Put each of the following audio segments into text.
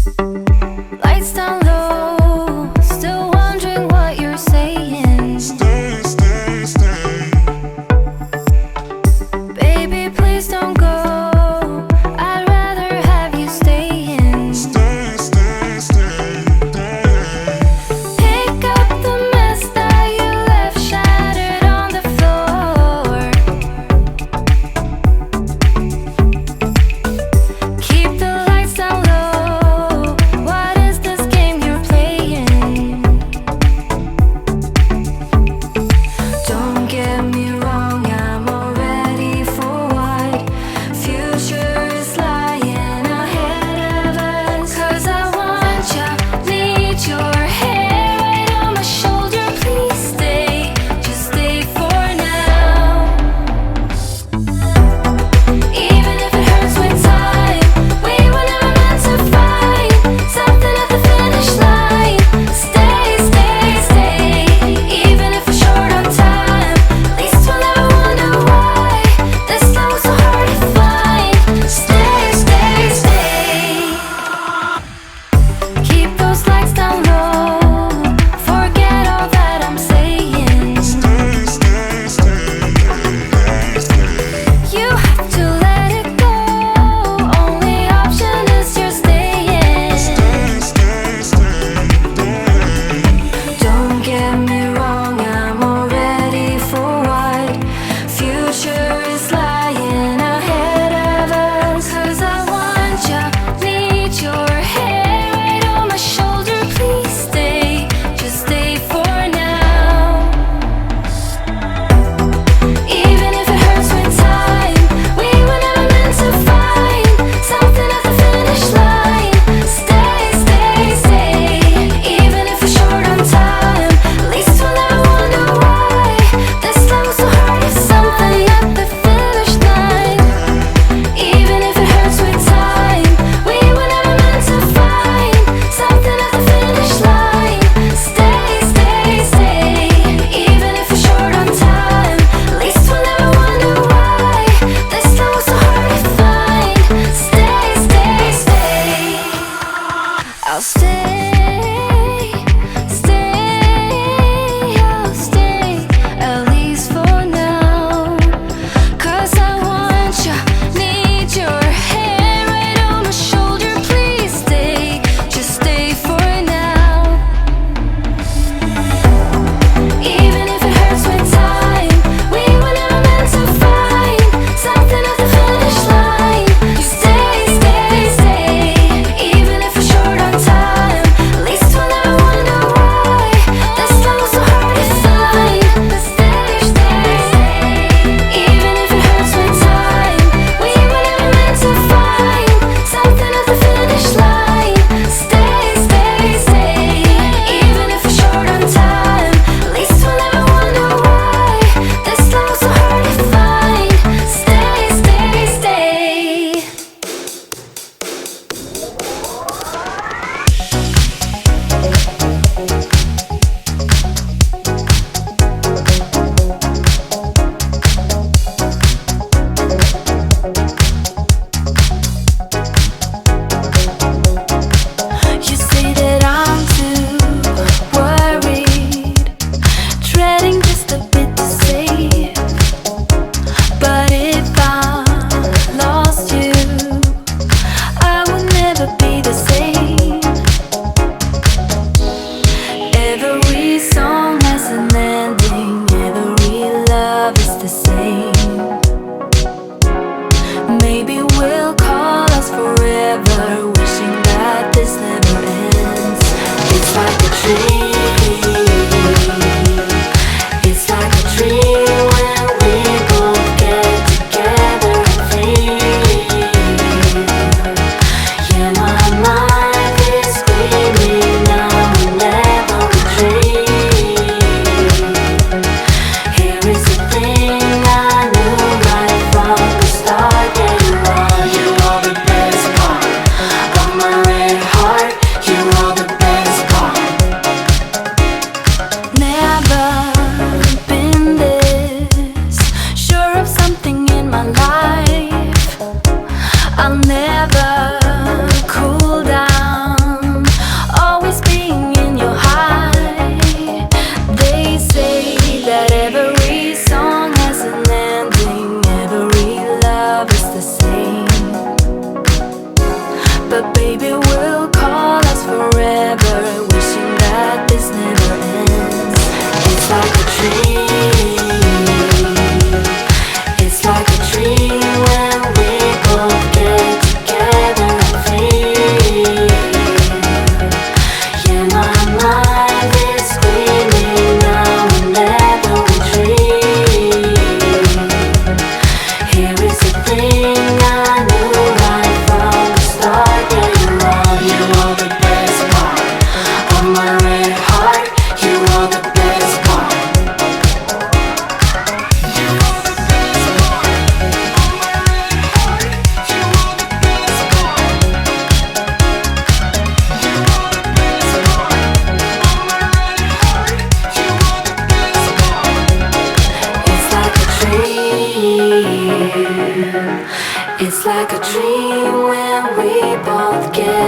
Lights down low, still wondering what you're saying. Stay, stay, stay. Baby, please don't go. I'd rather have you staying. Stay, stay, stay. Pick up the mess that you left shattered on the floor. Keep the lights down low. What is this game you're playing? Don't get me wrong, I'm already for what future is lying ahead of us. 'Cause I want ya, need your hair right on my shoulder. Please stay, just stay for now. Even if it hurts with time, we were never meant to fight. Something at the finish line. Stay, stay, stay. Even if we're short on time, at least we'll never wonder why this love was so hard to find. Stay, stay, stay. Keep those lights down low. Forget all that I'm saying. Stay, stay, stay. You have to let it go. Only option is you're staying. Stay, stay, stay. Don't get me wrong, I'm already for what future is lying ahead of us. 'Cause I want ya, need your hair right on my shoulder. Please stay, just stay for now. Even if it hurts with time, we were never meant to find. Something at the finish line. Stay, stay, stay. Even if we're short on time, at least we'll never wonder why this love was so hard to find. Something at the finish line. Even if it hurts with time, we were never meant to find. Something at the finish line. Stay, stay, stay. Even if we're short on time, at least we'll never wonder why this love was so hard to find. Stay, stay, stay. I'll stay, stay, I'll stay, at least for now. 'Cause I want ya, need your hair right on my shoulder. Please stay, just stay for now. Even if it hurts with time, we were never meant to find. Something at the finish line. Stay, stay, stay. Even if we're short on time, at least we'll never wonder why this love was so hard to find. Stay, stay, stay. Even if it hurts with time, we were never meant to find. Something at the finish line. Stay, stay, stay. Even if we're short on time, at least we'll never wonder why this love was so hard to find. Stay, stay, stay. You say that I'm too worried, treading just a bit too safe. But if I lost you, I would never be the same. Every song has an ending, every love is the same. Maybe we'll call us forever, wishing that this never ends. It's like a dream. It's like a dream when we both get together and free. Yeah, my mind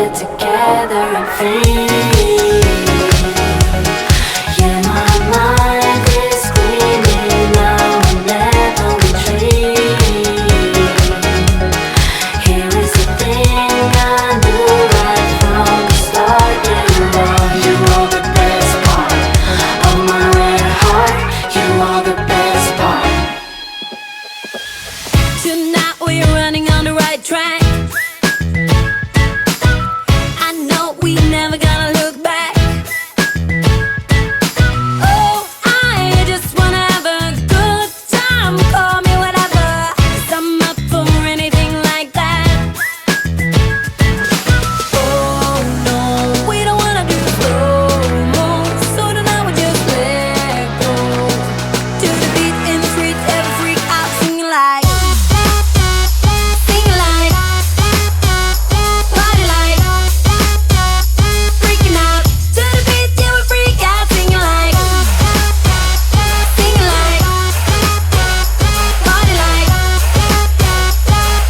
it together and free. Yeah, my mind is screaming now and never retreat. Here is the thing I knew right from the start. Yeah, you are the best part of my red heart. You are the best part. Tonight we're running on the right track. I know we never gonna look back. Oh, I just wanna have a good time. Call me whatever, 'cause I'm up for anything like that. Oh no, we don't wanna do slow-mo, so tonight we just let go. To the beat in the street, every freak out singing like, party like, freaking out. To the beat, yeah, we freak out singing like, party like,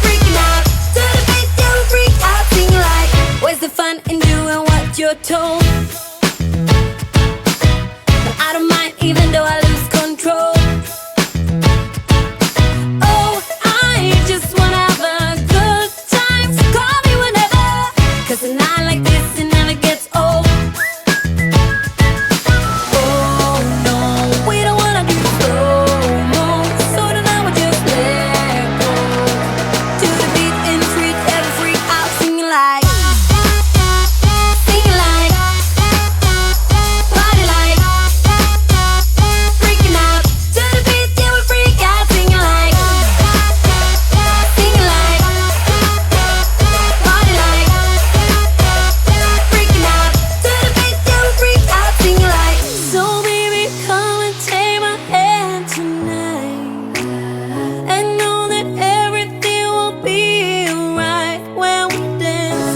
freaking out. To the beat, yeah, we freak out singing like. Where's the fun in doing what you're told? But I don't mind even though I lose control. Oh, I just wanna have a good time, so call me whenever, 'cause a night like this, it never gets old. Oh no, we don't wanna do slow-mo, so tonight we just let go. To the beat in the street, every freak out singing like, party like, freaking out. To the beat, yeah, we freak out singing like, party like, freaking out. To the beat, yeah, we freak out singing like. So baby, come and take my hand tonight, and know that everything will be alright when we dance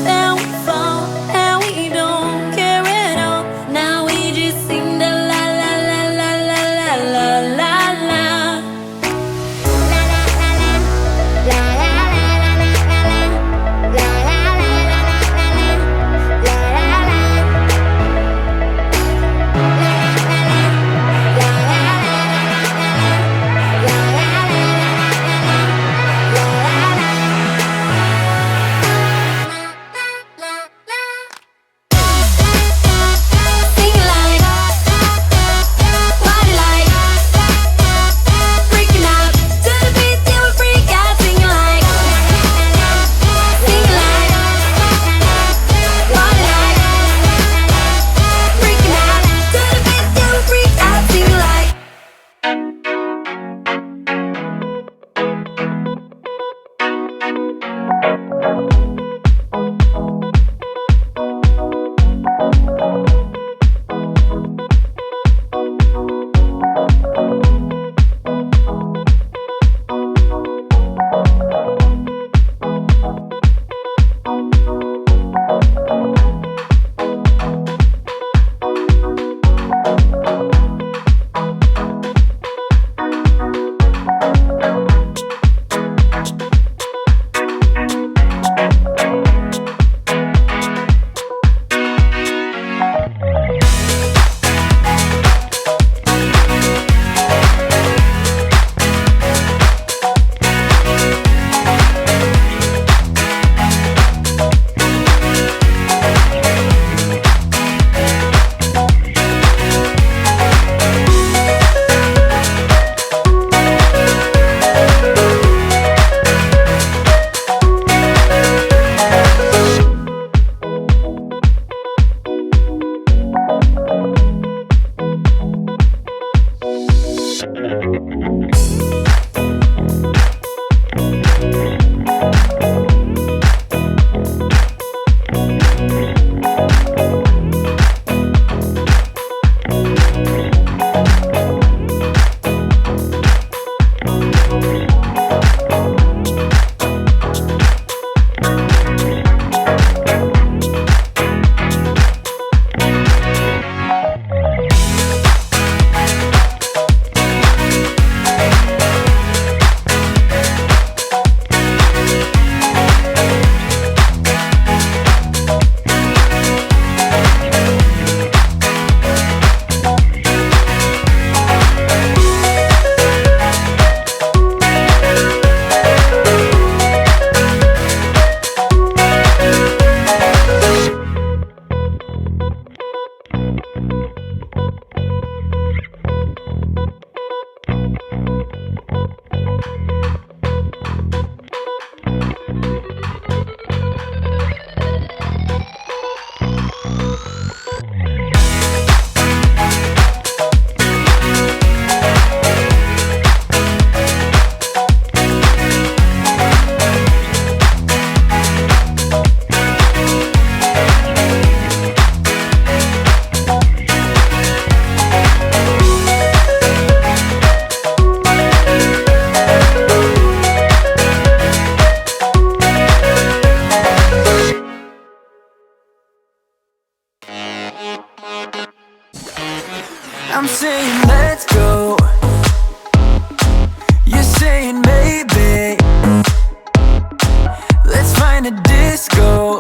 go.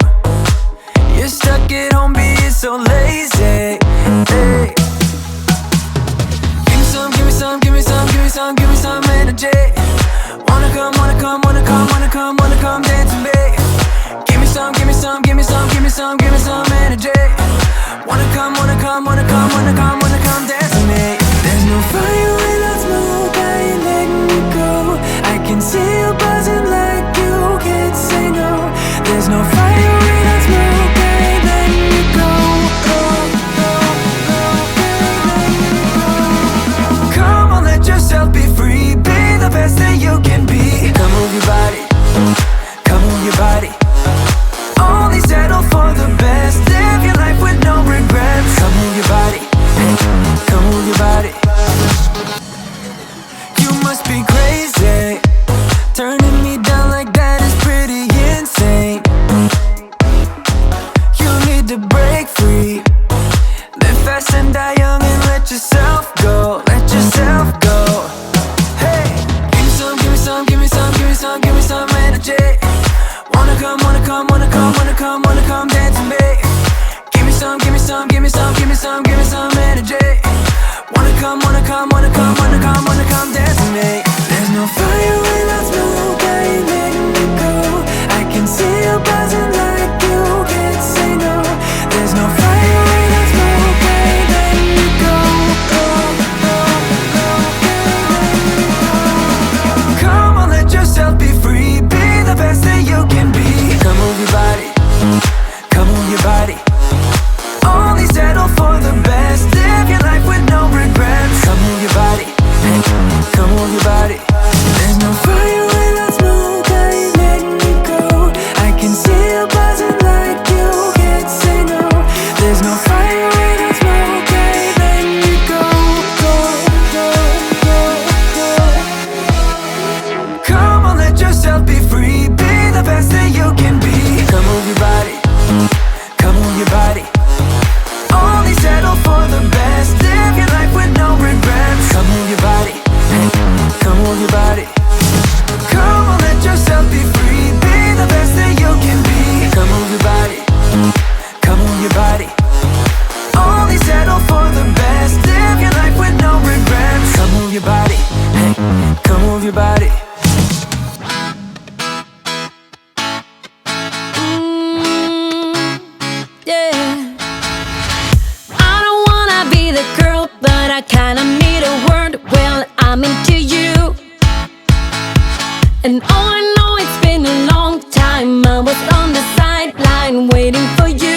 You're stuck at home being so lazy. Hey. Give me some, give me some, give me some, give me some, give me some energy. Wanna come, wanna come, wanna come, wanna come, wanna come dance with me. Give me some, give me some, give me some, give me some, give me some energy. Wanna come, wanna come, wanna come, wanna come, wanna come dance with me. There's no fire without smoke, I ain't letting you go. I can see you buzzing like you can't say no. There's no fire without smoke, I ain't letting you go. Come on, let yourself be free. Be the best that you can be. Come move your body, come move your body. Only settle for the best. Live your life with no regrets. Come move your body, come move your body. You must be crazy. Turning me down like that is pretty insane. You need to break free. Live fast and die young and let yourself go. Let yourself go. Hey, give me some, give me some, give me some, give me some, give me some energy. Wanna come, wanna come, wanna come, wanna come, wanna come dance with me. Give me some, give me some, give me some, give me some, give me some energy. Wanna come, wanna come, wanna come, wanna come, wanna come dance with me. There's no fire without smoke, I ain't letting you go. I can see you buzzing like you can't say no. There's no fire without smoke, I ain't letting you go. Come on, let yourself be free. Be the best that you can be. Come move your body, come move your body. Only settle for the best. Live your life with no regrets. Come move your body, come move your body. There's no fire without smoke, I ain't letting you go. I can see you buzzing like you can't say no. There's no fire without smoke, I ain't letting you go. Go, go, go, go. Come on, let yourself be free. Be the best that you can be. Come move your body, come move your body. Only settle for the best. Live your life with no regrets. Come move your body, come move your body. Come on, let yourself be free. Be the best that you can be. Come move your body, come move your body. Only settle for the best. Live your life with no regrets. Come move your body, come move your body. Yeah. I don't wanna be the girl, but I kinda need a word. Well, I'm into you. And oh, I know it's been a long time. I was on the sideline waiting for you.